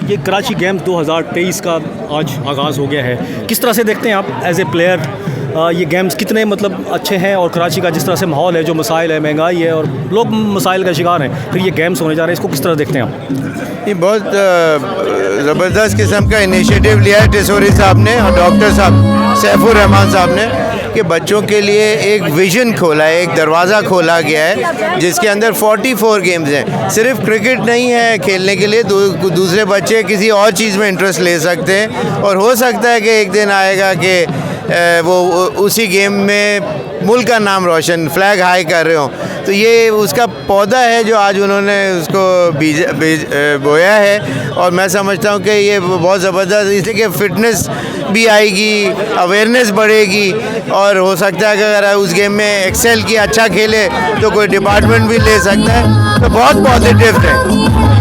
ये कराची गेम्स 2023 का आज आगाज़ हो गया है, किस तरह से देखते हैं आप एज ए प्लेयर? ये गेम्स कितने मतलब अच्छे हैं और कराची का जिस तरह से माहौल है, जो मसाइल है, महंगाई है और लोग मसाइल का शिकार हैं, फिर ये गेम्स होने जा रहे हैं, इसको किस तरह देखते हैं आप? ये बहुत ज़बरदस्त किस्म का इनिशिएटिव लिया है टिसोरी साहब ने और डॉक्टर साहब सैफुर रहमान साहब ने कि बच्चों के लिए एक विज़न खोला है, एक दरवाज़ा खोला गया है जिसके अंदर 44 गेम्स हैं। सिर्फ क्रिकेट नहीं है खेलने के लिए, दूसरे बच्चे किसी और चीज़ में इंटरेस्ट ले सकते हैं और हो सकता है कि एक दिन आएगा कि वो उसी गेम में मुल्क का नाम रोशन, फ्लैग हाई कर रहे हों। तो ये उसका पौधा है जो आज उन्होंने उसको बोया है और मैं समझता हूँ कि ये बहुत ज़बरदस्त, इसलिए कि फ़िटनेस भी आएगी, अवेयरनेस बढ़ेगी और हो सकता है कि अगर उस गेम में एक्सेल किया, अच्छा खेले तो कोई डिपार्टमेंट भी ले सकता है। तो बहुत पॉजिटिव है।